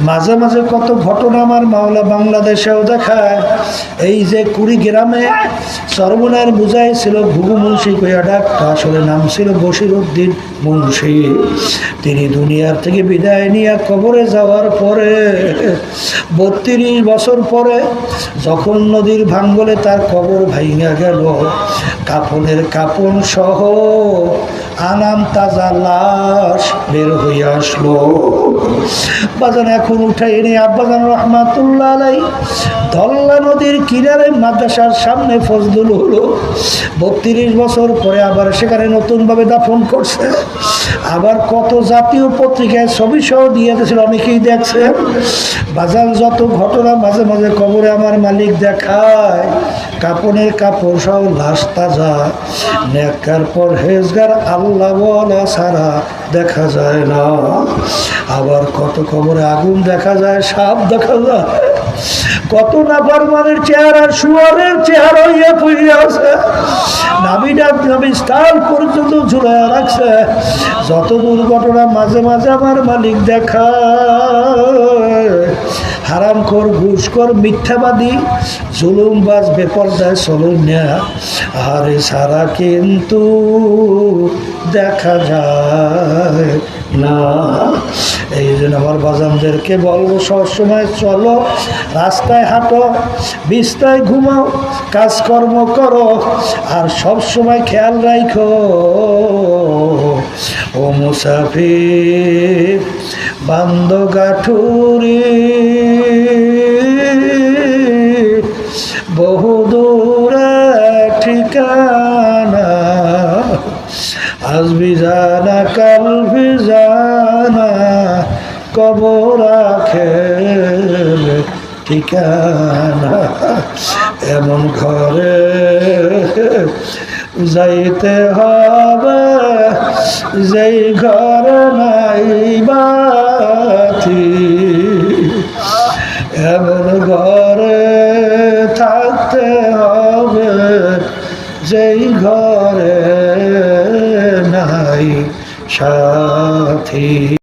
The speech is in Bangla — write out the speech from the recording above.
মাঝে মাঝে কত ঘটনা আমার মাওলা বাংলাদেশেও দেখায়। এই যে কুড়িগ্রামে সর্বনার বুঝাই ছিল ঘুঘু মুন্সি কইয়া ডাক্তার, আসলে নাম ছিল বশিরউদ্দিন মুন্সি। তিনি দুনিয়ার থেকে বিদায় নিয়ে কবরে যাওয়ার পরে 32 বছর পরে যখন নদীর ভাঙ্গলে তার কবর ভাইঙা গেল, কাফনের কাফন সহ আনাম তাজা লাশ বের হইয়া আসলো। বাজান এখন উঠাই এনে আব্বাজান রহমাতুল্লাহ আলাই ধল্লা নদীর কিনারে মাদ্রাসার সামনে ফজলুল হলো। 32 বছর পরে আবার সেখানে নতুনভাবে দাফন করছে। আবার কত জাতীয় পত্রিকায় ছবি সহ দিয়ে দিয়েছিল, অনেকেই দেখছে। বাজান যত ঘটনা মাঝে মাঝে কবরে আমার মালিক দেখায়, কাপনের কাপড় সহ লাশ তাজা, নেককার পরহেজগার আল্লাহ ওয়ালা ছাড়া দেখা যায় না। আবার কত কবরে আগুন দেখা যায়, সাপ দেখা যায়, কত নাফরমানের চেহারা শুয়ারের চেহারা হইয়া পড়ে আছে, নাবি স্থান পর্যন্ত ঝুলাইয়া রাখছে। যত দুর্ঘটনা মাঝে মাঝে আমার মালিক দেখায়। হারামখোর, ঘুষখোর, মিথ্যাবাদী, জুলুমবাজ, বেপরদায় চলুন না, আরে সারা কিন্তু দেখা যায় না। এই জন্য আমার বাজানদেরকে বলবো, সবসময় চলো, রাস্তায় হাঁটো, বিছনায় ঘুমাও, কাজকর্ম করো, আর সবসময় খেয়াল রাখো ও মুসাফির বান্দো গাঠুরি, বহু দূরে ঠিকানা, আজ ভি জানা কাল ভি জানা, কবর আখের ঠিকানা। এমন ঘরে যাইতে হবে যেই ঘর নাই বাতি, এমন ঘরে থাকতে হবে যেই ঘরে নাই সাথী।